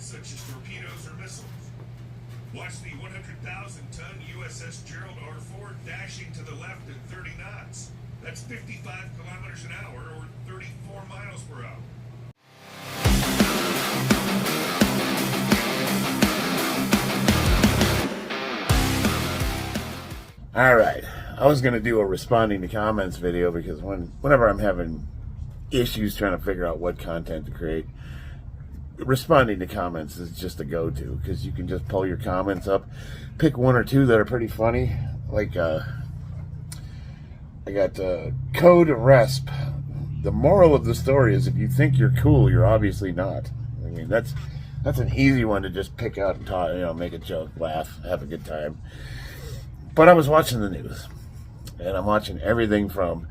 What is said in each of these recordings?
weapons such as torpedoes or missiles. Watch the 100,000-ton USS Gerald R. Ford dashing to the left at 30 knots. That's 55 kilometers an hour or 34 miles per hour. All right, I was going to do a responding to comments video because whenever I'm having issues trying to figure out what content to create, responding to comments is just a go-to because you can just pull your comments up, pick one or two that are pretty funny. Like I got Code Resp. The moral of the story is if you think you're cool, you're obviously not. I mean, that's an easy one to just pick out and talk, make a joke, laugh, have a good time. But I was watching the news, and I'm watching everything from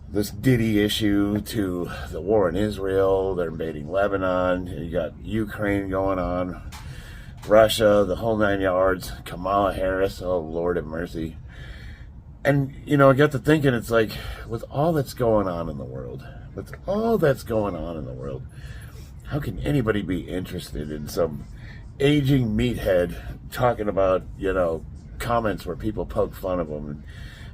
this Diddy issue to the war in Israel. They're invading Lebanon. You got Ukraine going on, Russia, the whole 9 yards. Kamala Harris, oh Lord have mercy. And I got to thinking, it's like, with all that's going on in the world, how can anybody be interested in some aging meathead talking about comments where people poke fun of them? And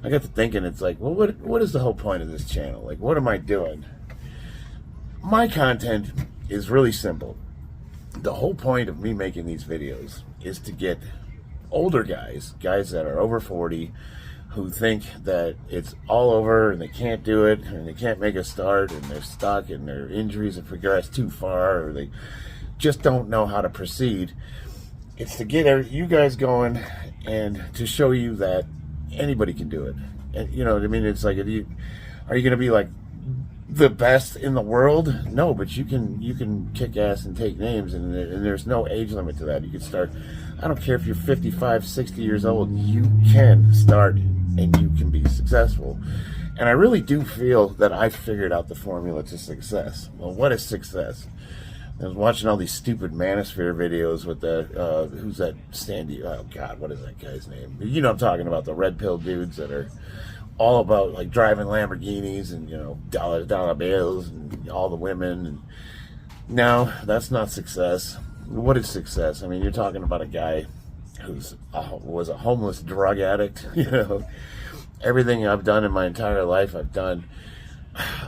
I got to thinking, it's like, well, what is the whole point of this channel? Like, what am I doing? My content is really simple. The whole point of me making these videos is to get older guys that are over 40, who think that it's all over and they can't do it and they can't make a start and they're stuck and their injuries have progressed too far or they just don't know how to proceed. It's to get you guys going and to show you that anybody can do it. And you know what I mean? It's like, are you going to be like the best in the world? No, but you can kick ass and take names, and there's no age limit to that. You can start. I don't care if you're 55, 60 years old. You can start and you can be successful. And I really do feel that I figured out the formula to success. Well, what is success? I was watching all these stupid Manosphere videos with the, who's that Sandy, oh God, what is that guy's name? You know what I'm talking about, the red pill dudes that are all about like driving Lamborghinis and, dollar bills and all the women. And no, that's not success. What is success? I mean, you're talking about a guy was a homeless drug addict, Everything I've done in my entire life, I've done.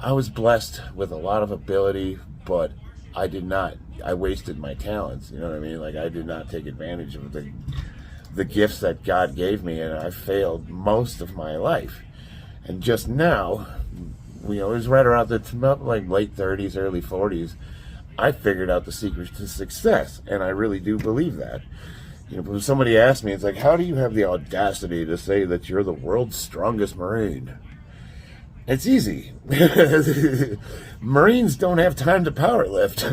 I was blessed with a lot of ability, but I wasted my talents, you know what I mean? Like, I did not take advantage of the gifts that God gave me, and I failed most of my life. And just now, it was right around the like late 30s, early 40s, I figured out the secret to success, and I really do believe that. When somebody asked me, it's like, how do you have the audacity to say that you're the world's strongest Marine? It's easy. Marines don't have time to power lift.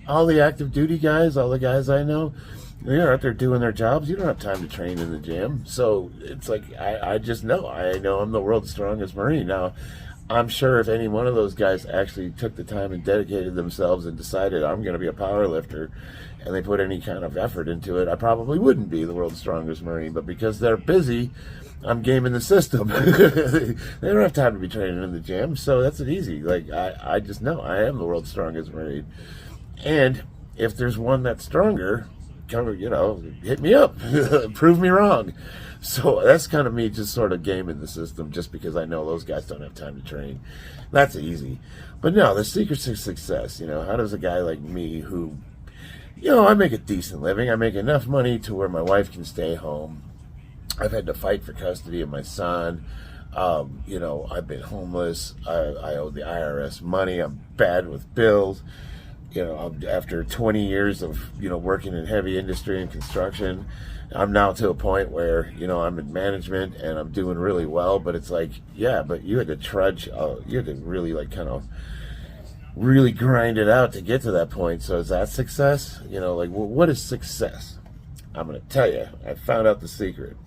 All the active duty guys, all the guys I know, they're out there doing their jobs. You don't have time to train in the gym. So it's like, I just know. I know I'm the world's strongest Marine. Now, I'm sure if any one of those guys actually took the time and dedicated themselves and decided I'm going to be a power lifter, and they put any kind of effort into it, I probably wouldn't be the world's strongest Marine. But because they're busy, I'm gaming the system. They don't have time to be training in the gym, so that's easy. Like, I just know I am the world's strongest Marine. And if there's one that's stronger, hit me up. Prove me wrong. So that's kind of me just sort of gaming the system just because I know those guys don't have time to train. That's easy. But no, the secret to success, how does a guy like me who, I make a decent living, I make enough money to where my wife can stay home. I've had to fight for custody of my son. I've been homeless. I owe the IRS money. I'm bad with bills. After 20 years of, working in heavy industry and construction, I'm now to a point where, I'm in management and I'm doing really well. But it's like, yeah, but you had to trudge. You had to really really grind it out to get to that point. So is that success? What is success? I'm going to tell you. I found out the secret.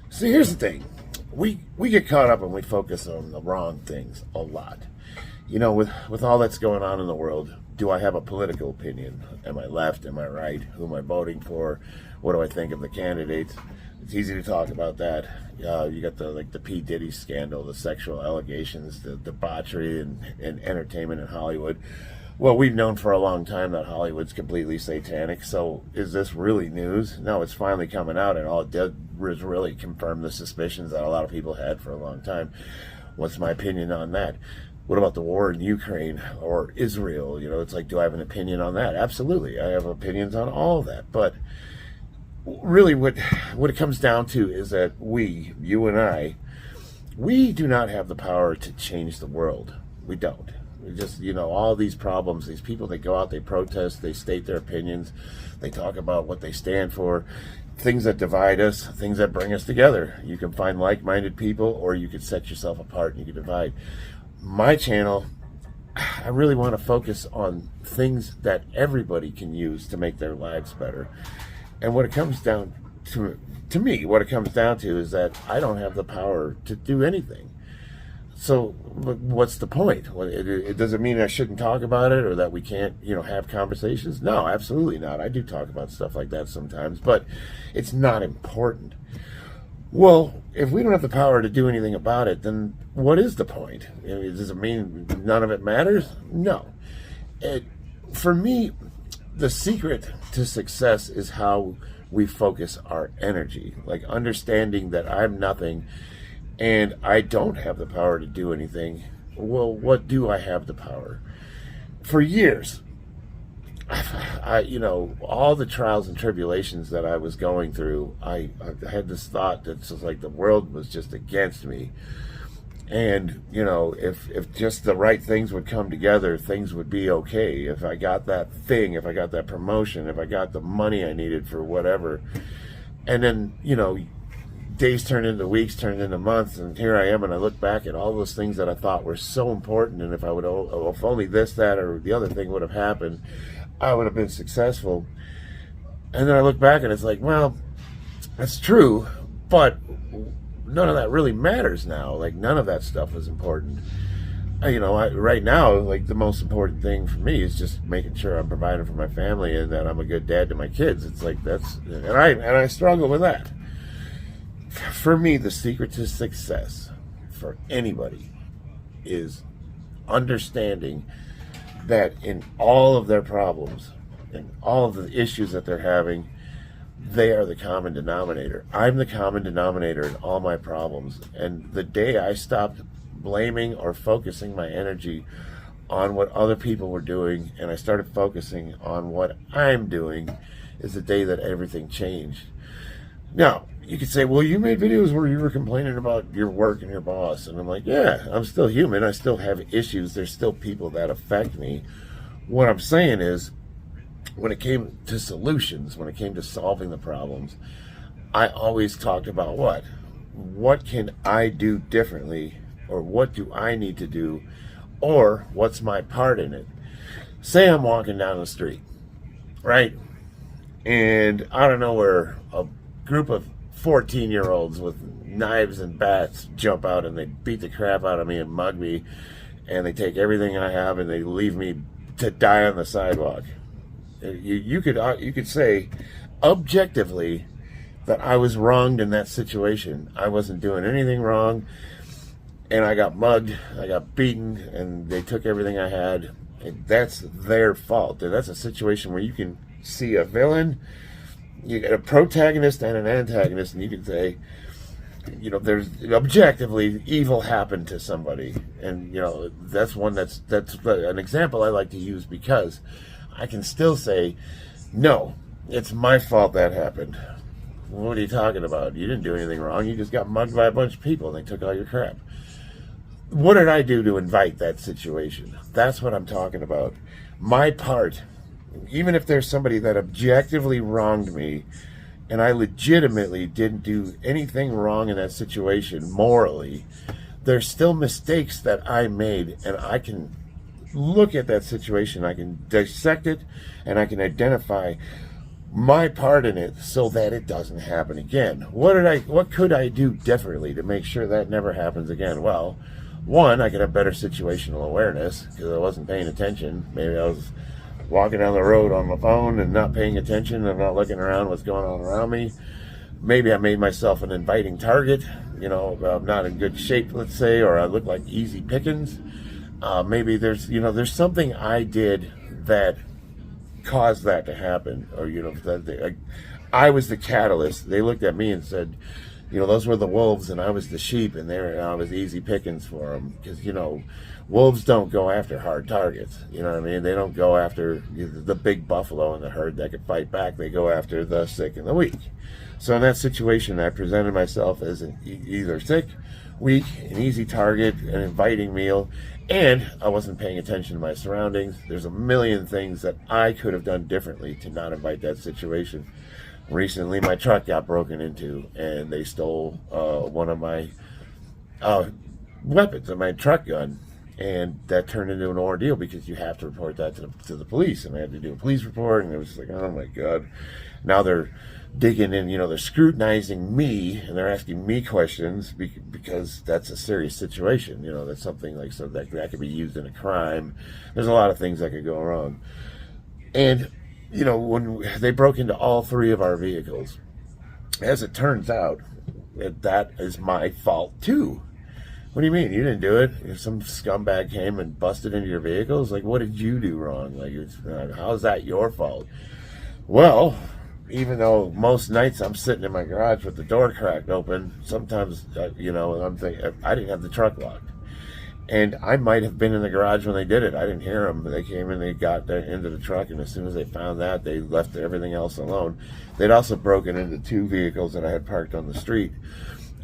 See, here's the thing. We get caught up and we focus on the wrong things a lot. With all that's going on in the world, do I have a political opinion? Am I left? Am I right? Who am I voting for? What do I think of the candidates? It's easy to talk about that. You got the P. Diddy scandal, the sexual allegations, the debauchery and entertainment in Hollywood. Well, we've known for a long time that Hollywood's completely satanic. So is this really news? No, it's finally coming out, and all it did was really confirm the suspicions that a lot of people had for a long time. What's my opinion on that? What about the war in Ukraine or Israel? You know, it's like, do I have an opinion on that? Absolutely. I have opinions on all of that. But really what it comes down to is that you and I, we do not have the power to change the world. We don't. We just, all these problems, these people that go out, they protest, they state their opinions, they talk about what they stand for, things that divide us, things that bring us together. You can find like-minded people, or you can set yourself apart and you can divide. My channel, I really want to focus on things that everybody can use to make their lives better. And what it comes down to me, what it comes down to is that I don't have the power to do anything. So what's the point? It doesn't mean I shouldn't talk about it or that we can't, have conversations. No, absolutely not. I do talk about stuff like that sometimes, but it's not important. Well, if we don't have the power to do anything about it, then what is the point? Does it mean none of it matters? No. For me, the secret to success is how we focus our energy, like understanding that I'm nothing and I don't have the power to do anything. Well, what do I have the power? For years, all the trials and tribulations that I was going through, I had this thought that it's like the world was just against me. And, if just the right things would come together, things would be okay. If I got that thing, if I got that promotion, if I got the money I needed for whatever. And then, days turned into weeks, turned into months, and here I am, and I look back at all those things that I thought were so important, and if only this, that, or the other thing would have happened, I would have been successful. And then I look back and it's like, well, that's true, but none of that really matters now. Like, none of that stuff is important. Right now, like, the most important thing for me is just making sure I'm providing for my family and that I'm a good dad to my kids. It's like, and I struggle with that. For me, the secret to success for anybody is understanding that in all of their problems and all of the issues that they're having, they are the common denominator. I'm the common denominator in all my problems. And the day I stopped blaming or focusing my energy on what other people were doing and I started focusing on what I'm doing is the day that everything changed. Now, you could say, well, you made videos where you were complaining about your work and your boss. And I'm like, yeah, I'm still human. I still have issues. There's still people that affect me. What I'm saying is, when it came to solutions, when it came to solving the problems, I always talked about what can I do differently, or what do I need to do, or what's my part in it. Say I'm walking down the street, right? And out of nowhere, a group of 14-year-olds with knives and bats jump out and they beat the crap out of me and mug me, and they take everything I have and they leave me to die on the sidewalk. You could say objectively that I was wronged in that situation. I wasn't doing anything wrong, and I got mugged, I got beaten, and they took everything I had. And that's their fault. That's a situation where you can see a villain, you get a protagonist and an antagonist, and you can say, there's objectively evil happened to somebody, and that's an example I like to use because I can still say, no, it's my fault that happened. What are you talking about? You didn't do anything wrong. You just got mugged by a bunch of people and they took all your crap. What did I do to invite that situation? That's what I'm talking about. My part, even if there's somebody that objectively wronged me and I legitimately didn't do anything wrong in that situation morally, there's still mistakes that I made, and I can look at that situation, I can dissect it, and I can identify my part in it so that it doesn't happen again. What could I do differently to make sure that never happens again? Well, one, I could have better situational awareness because I wasn't paying attention. Maybe I was walking down the road on my phone and not paying attention and not looking around what's going on around me. Maybe I made myself an inviting target. I'm not in good shape, let's say, or I look like easy pickings. Maybe there's something I did that caused that to happen, or I was the catalyst. They looked at me and said, those were the wolves, and I was the sheep, and I was easy pickings for them, because wolves don't go after hard targets. You know what I mean? They don't go after the big buffalo in the herd that could fight back. They go after the sick and the weak. So in that situation, I presented myself as either sick, weak, an easy target, an inviting meal, and I wasn't paying attention to my surroundings. There's a million things that I could have done differently to not invite that situation. Recently, my truck got broken into, and they stole one of my weapons, my truck gun, and that turned into an ordeal because you have to report that to the police, and I had to do a police report, and it was like, oh my God. Now they're digging in, they're scrutinizing me, and they're asking me questions because that's a serious situation. That's something like so that could be used in a crime. There's a lot of things that could go wrong. And, when they broke into all three of our vehicles, as it turns out, that is my fault too. What do you mean? You didn't do it? If some scumbag came and busted into your vehicles, like, what did you do wrong? Like, how's that your fault? Well, even though most nights I'm sitting in my garage with the door cracked open, sometimes, I'm thinking, I didn't have the truck locked. And I might have been in the garage when they did it. I didn't hear them. They came in, they got into the truck, and as soon as they found that, they left everything else alone. They'd also broken into two vehicles that I had parked on the street.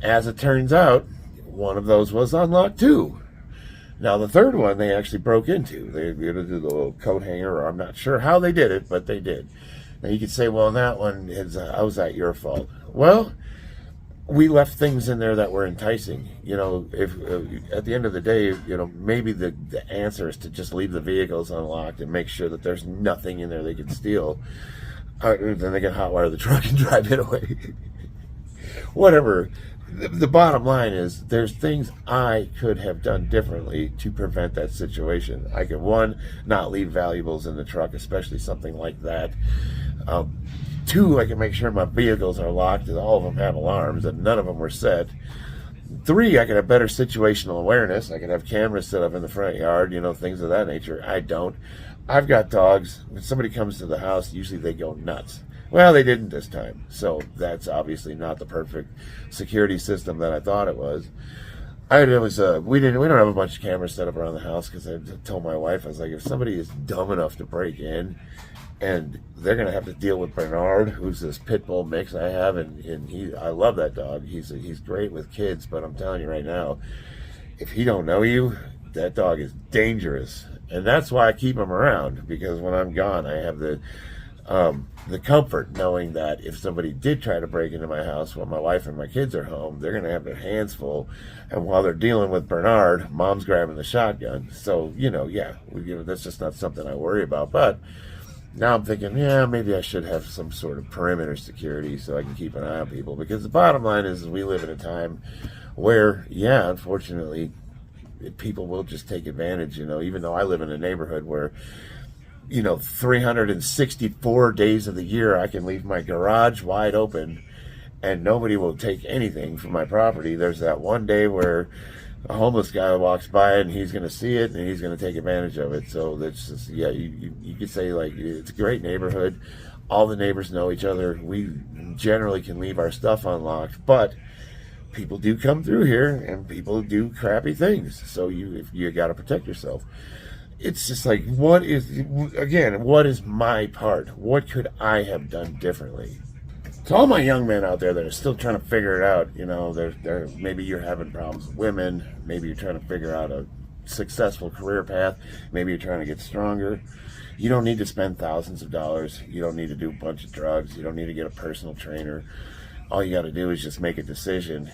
As it turns out, one of those was unlocked too. Now the third one they actually broke into. They had to do the little coat hanger, or I'm not sure how they did it, but they did. Now you could say, well, that one is, how was that your fault? Well, we left things in there that were enticing. If at the end of the day, maybe the answer is to just leave the vehicles unlocked and make sure that there's nothing in there they can steal. Then they can hotwire the truck and drive it away. Whatever. The bottom line is there's things I could have done differently to prevent that situation. I could, one, not leave valuables in the truck, especially something like that. Two, I can make sure my vehicles are locked and all of them have alarms and none of them were set. Three, I could have better situational awareness. I could have cameras set up in the front yard, things of that nature. I don't. I've got dogs. When somebody comes to the house, usually they go nuts. Well, they didn't this time. So that's obviously not the perfect security system that I thought it was. We don't have a bunch of cameras set up around the house because I told my wife, I was like, if somebody is dumb enough to break in, and they're going to have to deal with Bernard, who's this pit bull mix I have, and I love that dog. He's great with kids, but I'm telling you right now, if he don't know you, that dog is dangerous. And that's why I keep him around, because when I'm gone, I have the comfort knowing that if somebody did try to break into my house while my wife and my kids are home, they're going to have their hands full. And while they're dealing with Bernard, mom's grabbing the shotgun. So, that's just not something I worry about. But now I'm thinking, maybe I should have some sort of perimeter security so I can keep an eye on people. Because the bottom line is we live in a time where, unfortunately, people will just take advantage, even though I live in a neighborhood where, 364 days of the year I can leave my garage wide open and nobody will take anything from my property. There's that one day where a homeless guy walks by and he's going to see it and he's going to take advantage of it. So that's just, you could say, like, it's a great neighborhood. All the neighbors know each other. We generally can leave our stuff unlocked, but people do come through here and people do crappy things. So you got to protect yourself. It's just like, what is my part? What could I have done differently? To all my young men out there that are still trying to figure it out, maybe you're having problems with women, maybe you're trying to figure out a successful career path, maybe you're trying to get stronger. You don't need to spend thousands of dollars. You don't need to do a bunch of drugs. You don't need to get a personal trainer. All you got to do is just make a decision.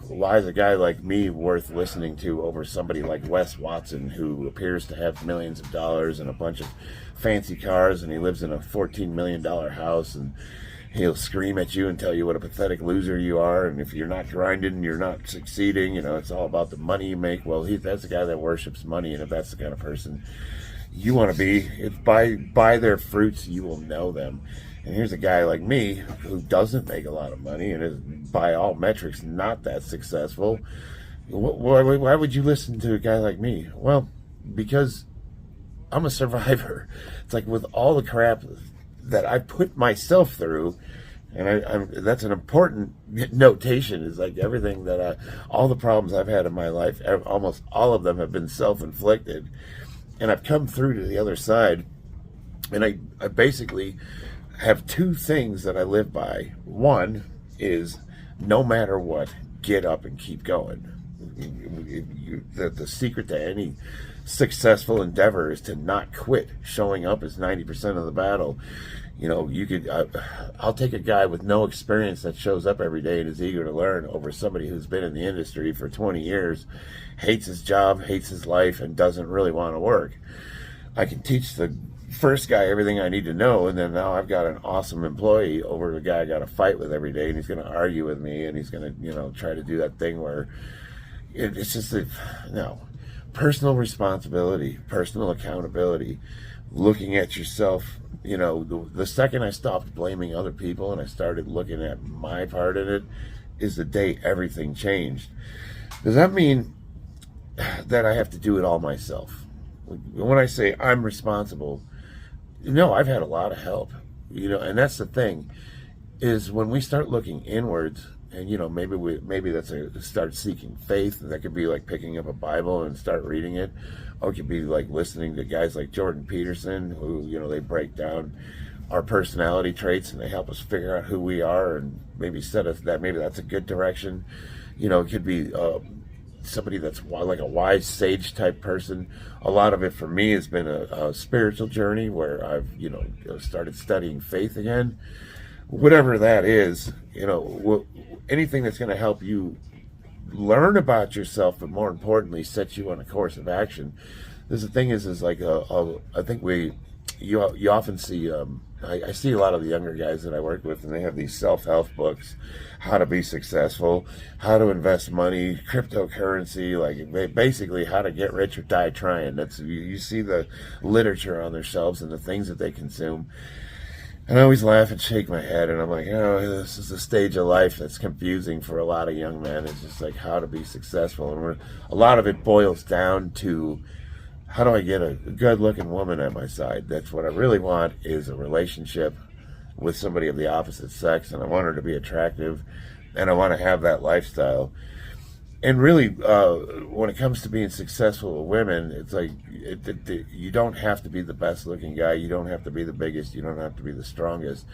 Why is a guy like me worth listening to over somebody like Wes Watson, who appears to have millions of dollars and a bunch of fancy cars, and he lives in a $14 million house, and he'll scream at you and tell you what a pathetic loser you are, and if you're not grinding, you're not succeeding. It's all about the money you make. Well, that's a guy that worships money, and if that's the kind of person you want to be, if by their fruits you will know them. And here's a guy like me who doesn't make a lot of money and is, by all metrics, not that successful. Why would you listen to a guy like me? Well, because I'm a survivor. It's like with all the crap that I put myself through, and that's an important notation, is like everything that all the problems I've had in my life, almost all of them have been self-inflicted, and I've come through to the other side, and I basically have two things that I live by. One is, no matter what, get up and keep going. The secret to any successful endeavor is to not quit. Showing up is 90% of the battle. You know, I'll take a guy with no experience that shows up every day and is eager to learn over somebody who's been in the industry for 20 years, hates his job, hates his life, and doesn't really want to work. I can teach the first guy everything I need to know, and then now I've got an awesome employee over the guy I got to fight with every day, and he's going to argue with me, and he's going to, try to do that thing where it's just personal responsibility, personal accountability, looking at yourself. The second I stopped blaming other people and I started looking at my part in it is the day everything changed. Does that mean that I have to do it all myself? When I say I'm responsible, no, I've had a lot of help, and that's the thing, is when we start looking inwards, and maybe that's start seeking faith. That could be like picking up a Bible and start reading it, or it could be like listening to guys like Jordan Peterson, who they break down our personality traits and they help us figure out who we are and maybe set us that maybe that's a good direction. It could be somebody that's like a wise sage type person. A lot of it for me has been a spiritual journey where I've started studying faith again. Whatever that is, anything that's going to help you learn about yourself, but more importantly, set you on a course of action. The thing is like I think you often see. I see a lot of the younger guys that I work with, and they have these self-help books, how to be successful, how to invest money, cryptocurrency, like basically how to get rich or die trying. That's you see the literature on their shelves and the things that they consume. And I always laugh and shake my head, and I'm like, this is a stage of life that's confusing for a lot of young men. It's just like how to be successful. And a lot of it boils down to, how do I get a good-looking woman at my side? That's what I really want, is a relationship with somebody of the opposite sex, and I want her to be attractive, and I want to have that lifestyle. And really, when it comes to being successful with women, it's like you don't have to be the best-looking guy. You don't have to be the biggest. You don't have to be the strongest.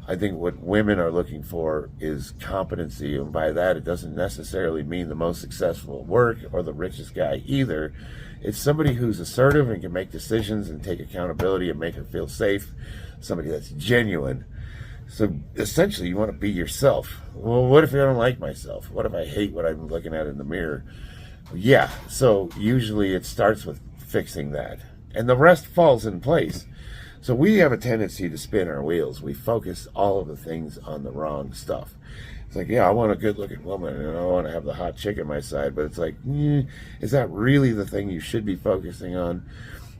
I think what women are looking for is competency, and by that, it doesn't necessarily mean the most successful at work or the richest guy either. It's somebody who's assertive and can make decisions and take accountability and make her feel safe. Somebody that's genuine. So essentially, you want to be yourself. Well, what if I don't like myself? What if I hate what I'm looking at in the mirror? Yeah, so usually it starts with fixing that, and the rest falls in place. So we have a tendency to spin our wheels. We focus all of the things on the wrong stuff. It's like, yeah, I want a good-looking woman, and I want to have the hot chick at my side, but it's like, is that really the thing you should be focusing on?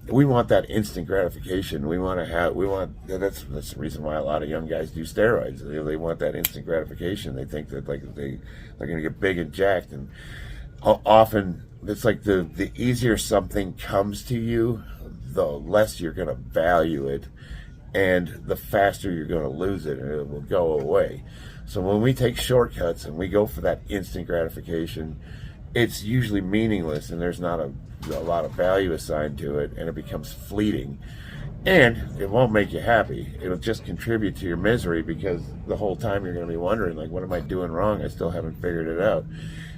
We want that instant gratification. That's the reason why a lot of young guys do steroids. They want that instant gratification. They think that they're going to get big and jacked, and often it's like the easier something comes to you, the less you're going to value it, and the faster you're going to lose it, and it will go away. So when we take shortcuts and we go for that instant gratification, it's usually meaningless, and there's not a lot of value assigned to it, and it becomes fleeting, and it won't make you happy. It'll just contribute to your misery, because the whole time you're going to be wondering, like, what am I doing wrong? I still haven't figured it out.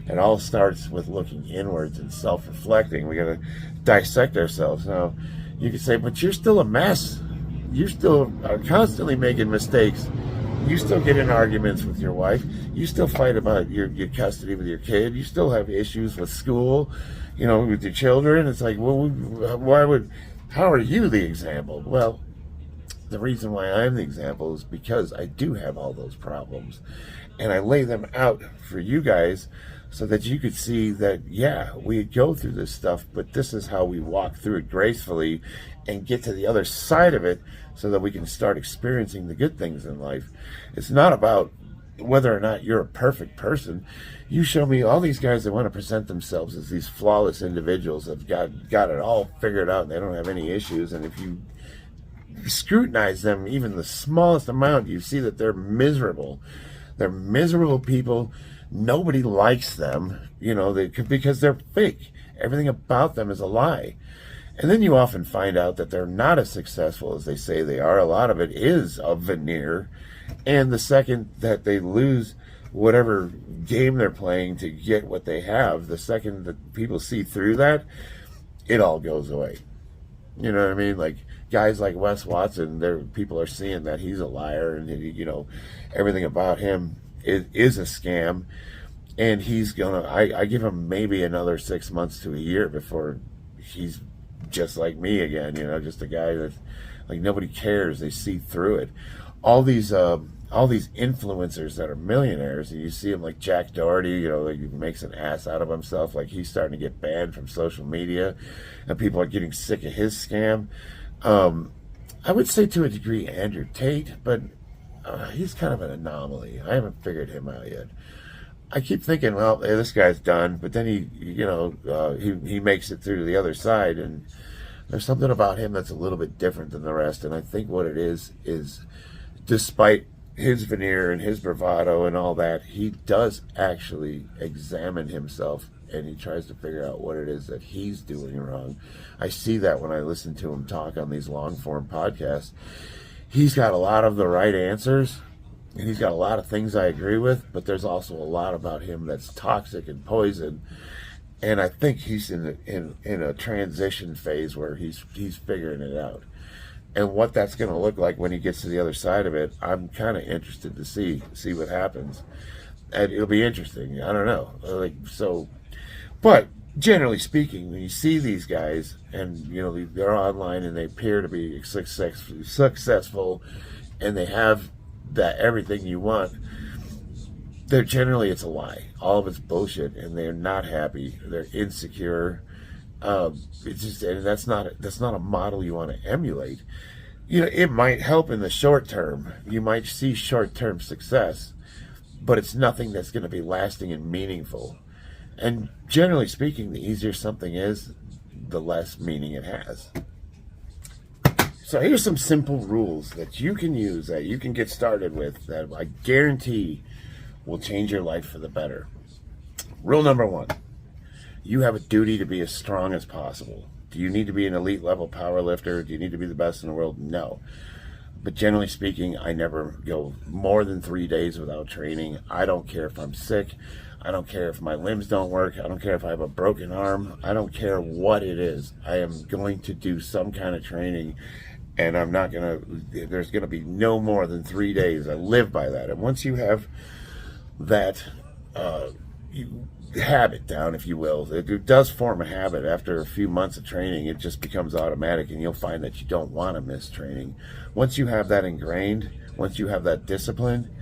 It all starts with looking inwards and self-reflecting. We got to dissect ourselves. Now, you could say, but you're still a mess. You still are constantly making mistakes. You still get in arguments with your wife. You still fight about your custody with your kid. You still have issues with school, with your children. It's like, well, how are you the example? Well, the reason why I'm the example is because I do have all those problems. And I lay them out for you guys so that you could see that, yeah, we go through this stuff, but this is how we walk through it gracefully and get to the other side of it so that we can start experiencing the good things in life. It's not about whether or not you're a perfect person. You show me all these guys that want to present themselves as these flawless individuals that have got it all figured out and they don't have any issues. And if you scrutinize them even the smallest amount, you see that they're miserable. They're miserable people. Nobody likes them, because they're fake. Everything about them is a lie. And then you often find out that they're not as successful as they say they are. A lot of it is a veneer. And the second that they lose whatever game they're playing to get what they have, the second that people see through that, it all goes away. You know what I mean? Like guys like Wes Watson, people are seeing that he's a liar, and everything about him is a scam. And he's I give him maybe another 6 months to a year before he's just like me again. Just a guy that like nobody cares. They see through it. All these influencers that are millionaires, and you see them like Jack Doherty, like he makes an ass out of himself, like he's starting to get banned from social media, and people are getting sick of his scam. I would say to a degree Andrew Tate, but he's kind of an anomaly. I haven't figured him out yet. I keep thinking, well, hey, this guy's done, but then he makes it through to the other side, and there's something about him that's a little bit different than the rest. And I think what it is despite his veneer and his bravado and all that, he does actually examine himself, and he tries to figure out what it is that he's doing wrong. I see that when I listen to him talk on these long form podcasts. He's got a lot of the right answers, and he's got a lot of things I agree with, but there's also a lot about him that's toxic and poison. And I think he's in a transition phase where he's figuring it out. And what that's going to look like when he gets to the other side of it, I'm kind of interested to see what happens. And it'll be interesting. I don't know. But generally speaking, when you see these guys and, they're online and they appear to be successful and they have that everything you want, it's a lie. All of it's bullshit, and they're not happy. They're insecure. It's just, and that's not a model you want to emulate. It might help in the short term. You might see short-term success, but it's nothing that's going to be lasting and meaningful. And generally speaking, the easier something is, the less meaning it has. So here's some simple rules that you can use, that you can get started with, that I guarantee will change your life for the better. Rule number 1. You have a duty to be as strong as possible. Do you need to be an elite level power lifter? Do you need to be the best in the world? No. But generally speaking, I never go more than 3 days without training. I don't care if I'm sick. I don't care if my limbs don't work. I don't care if I have a broken arm. I don't care what it is. I am going to do some kind of training, and there's going to be no more than 3 days. I live by that. And once you have that habit down, if you will, it does form a habit. After a few months of training, it just becomes automatic, and you'll find that you don't want to miss training. Once you have that ingrained, once you have that discipline,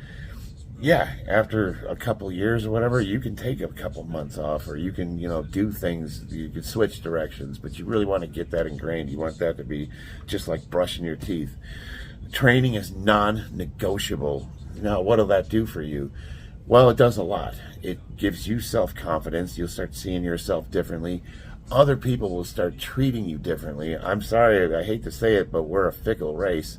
after a couple years or whatever, you can take a couple months off, or you can, do things, you can switch directions, but you really want to get that ingrained. You want that to be just like brushing your teeth. Training is non-negotiable. Now, what'll that do for you? Well, it does a lot. It gives you self-confidence. You'll start seeing yourself differently. Other people will start treating you differently. I'm sorry, I hate to say it, but we're a fickle race.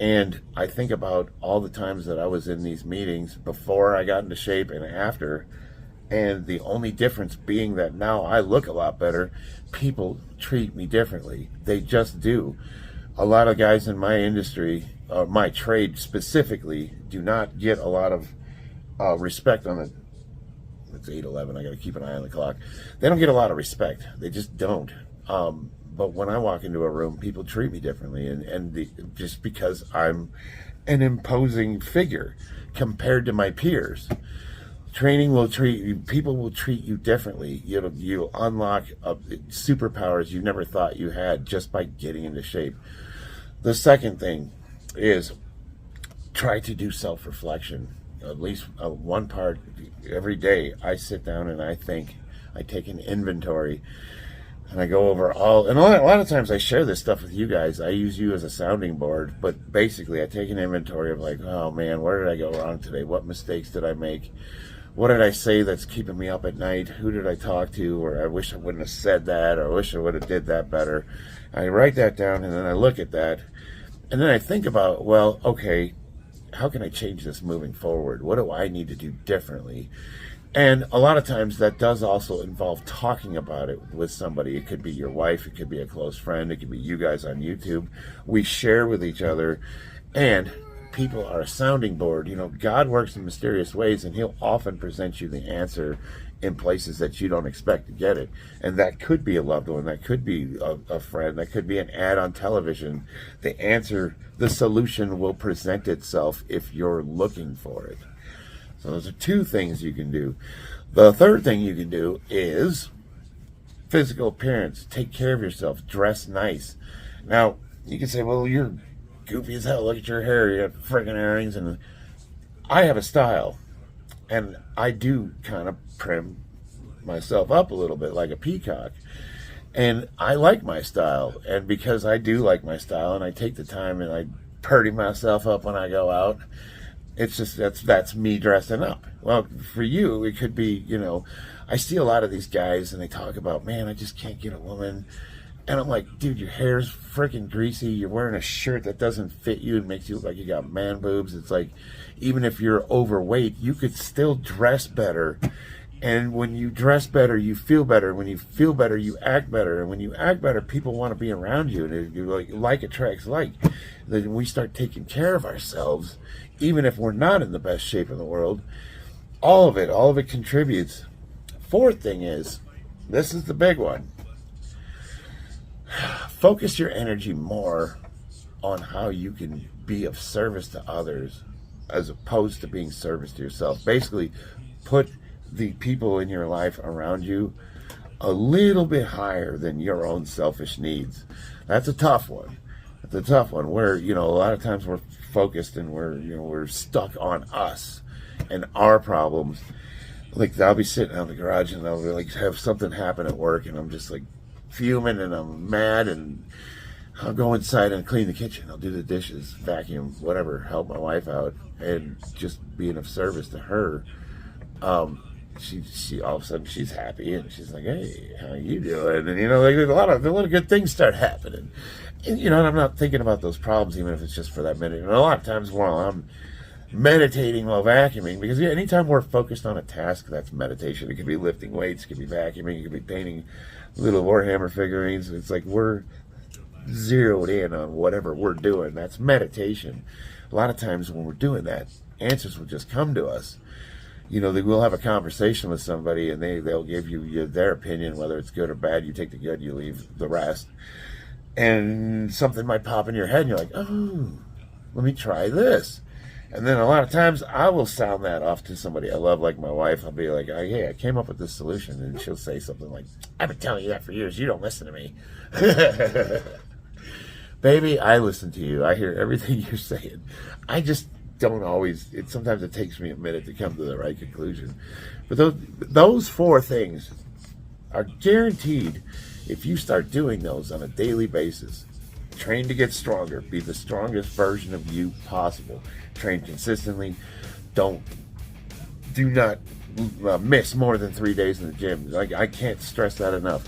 And I think about all the times that I was in these meetings before I got into shape and after, and the only difference being that now I look a lot better. People treat me differently. They just do. A lot of guys in my industry, my trade specifically, do not get a lot of respect on the, it's 8:11, I got to keep an eye on the clock. They don't get a lot of respect. They just don't. But when I walk into a room, people treat me differently, just because I'm an imposing figure compared to my peers. Training will people will treat you differently. You'll unlock superpowers you never thought you had just by getting into shape. The second thing is try to do self-reflection. At least one part every day. I sit down and I think. I take an inventory. and I go over all, and a lot of times I share this stuff with you guys. I use you as a sounding board, but basically I take an inventory of like, oh man, where did I go wrong today? What mistakes did I make? What did I say that's keeping me up at night? Who did I talk to? Or I wish I wouldn't have said that, or I wish I would have did that better. I write that down, and then I look at that, and then I think about, well, okay, how can I change this moving forward? What do I need to do differently? And a lot of times that does also involve talking about it with somebody. It could be your wife, it could be a close friend, it could be you guys on YouTube. We share with each other, and people are a sounding board. You know, God works in mysterious ways, and he'll often present you the answer in places that you don't expect to get it. And that could be a loved one, that could be a friend, that could be an ad on television. The answer, the solution will present itself if you're looking for it. So those are two things you can do. The third thing you can do is physical appearance. Take care of yourself. Dress nice. Now, you can say, well, you're goofy as hell. Look at your hair. You have freaking earrings. And I have a style. And I do kind of prim myself up a little bit like a peacock. And I like my style. And because I do like my style, and I take the time and I purdy myself up when I go out, it's just, that's me dressing up. Well, for you, it could be, you know, I see a lot of these guys and they talk about, man, I just can't get a woman. And I'm like, dude, your hair's freaking greasy. You're wearing a shirt that doesn't fit you and makes you look like you got man boobs. It's like, even if you're overweight, you could still dress better. And when you dress better, you feel better. When you feel better, you act better. And when you act better, people want to be around you. And you like attracts like. Then we start taking care of ourselves, even if we're not in the best shape in the world. All of it contributes. Fourth thing is, this is the big one. Focus your energy more on how you can be of service to others as opposed to being service to yourself. Basically, put the people in your life around you a little bit higher than your own selfish needs. That's a tough one. It's a tough one where, you know, a lot of times we're focused and we're stuck on us and our problems. Like, I'll be sitting out in the garage and I'll be like, have something happen at work, and I'm just like fuming and I'm mad, and I'll go inside and clean the kitchen. I'll do the dishes, vacuum, whatever, help my wife out, and just being of service to her. She all of a sudden she's happy and she's like, hey, how you doing? And, you know, like, a lot of good things start happening. And, you know, and I'm not thinking about those problems, even if it's just for that minute. And a lot of times while I'm meditating while vacuuming, because anytime we're focused on a task, that's meditation. It could be lifting weights, it could be vacuuming, it could be painting little Warhammer figurines. It's like we're zeroed in on whatever we're doing. That's meditation. A lot of times when we're doing that, answers will just come to us. You know, we'll have a conversation with somebody and they'll give you their opinion, whether it's good or bad. You take the good, you leave the rest. And something might pop in your head and you're like, oh, let me try this. And then a lot of times I will sound that off to somebody I love, like my wife. I'll be like, oh, hey, I came up with this solution. And she'll say something like, I've been telling you that for years. You don't listen to me. Baby, I listen to you. I hear everything you're saying. I just don't always, sometimes it takes me a minute to come to the right conclusion. But those four things are guaranteed. If you start doing those on a daily basis, train to get stronger, be the strongest version of you possible. Train consistently. Do not miss more than 3 days in the gym. Like, I can't stress that enough.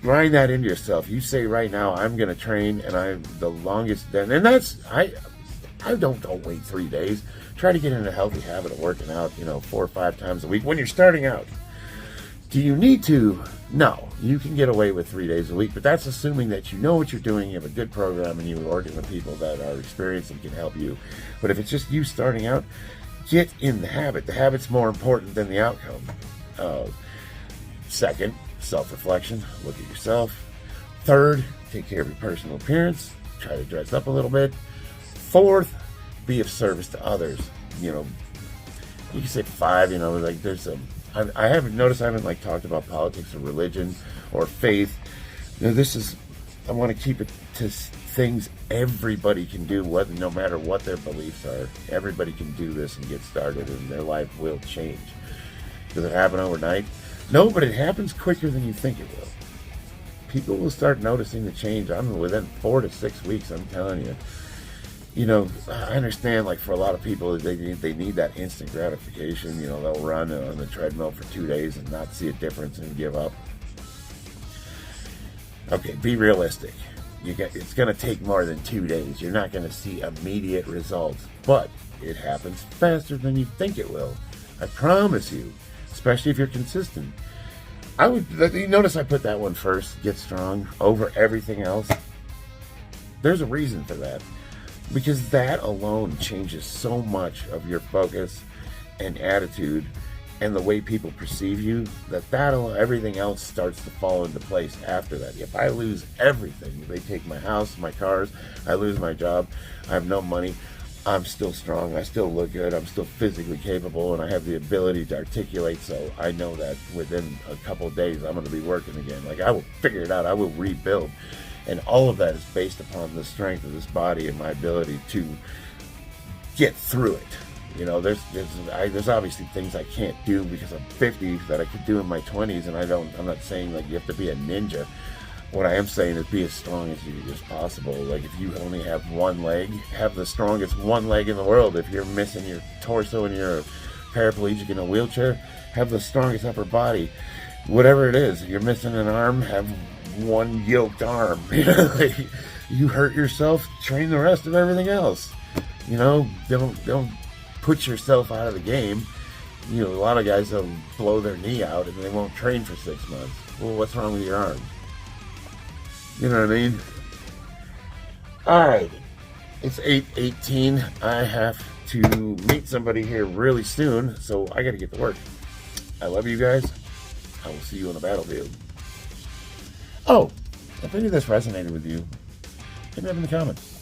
Grind that into yourself. You say right now, I'm going to train, and I'm the longest. And that's, I don't wait 3 days. Try to get in a healthy habit of working out, 4 or 5 times a week when you're starting out. Do you need to? No, you can get away with 3 days a week, but that's assuming that you know what you're doing, you have a good program, and you're working with people that are experienced and can help you. But if it's just you starting out, get in the habit. The habit's more important than the outcome. Second, self-reflection. Look at yourself. Third, take care of your personal appearance. Try to dress up a little bit. Fourth, be of service to others. You can say 5, like there's some. I haven't talked about politics or religion or faith. I want to keep it to things everybody can do, no matter what their beliefs are. Everybody can do this and get started, and their life will change. Does it happen overnight? No, but it happens quicker than you think it will. People will start noticing the change. Within 4 to 6 weeks, I'm telling you. You know, I understand, like, for a lot of people, they need that instant gratification. You know, they'll run on the treadmill for 2 days and not see a difference and give up. Okay, be realistic. It's going to take more than 2 days. You're not going to see immediate results, but it happens faster than you think it will. I promise you, especially if you're consistent. You notice I put that one first, get strong, over everything else. There's a reason for that. Because that alone changes so much of your focus and attitude and the way people perceive you, everything else starts to fall into place after that. If I lose everything, if they take my house, my cars, I lose my job, I have no money, I'm still strong, I still look good, I'm still physically capable, and I have the ability to articulate, so I know that within a couple of days I'm going to be working again. Like, I will figure it out, I will rebuild. And all of that is based upon the strength of this body and my ability to get through it. You know, there's obviously things I can't do because I'm 50 that I could do in my 20s, and I'm not saying like you have to be a ninja. What I am saying is be as strong as possible. Like, if you only have one leg, have the strongest one leg in the world. If you're missing your torso and you're a paraplegic in a wheelchair, have the strongest upper body. Whatever it is, if you're missing an arm, have one yoked arm. Like, you hurt yourself, train the rest of everything else. You know, don't put yourself out of the game. You know, a lot of guys will blow their knee out and they won't train for 6 months. Well, what's wrong with your arm? You know what I mean? Alright, it's 8:18. I have to meet somebody here really soon, so I gotta get to work. I love you guys. I will see you on the battlefield. Oh, if any of this resonated with you, hit me up in the comments.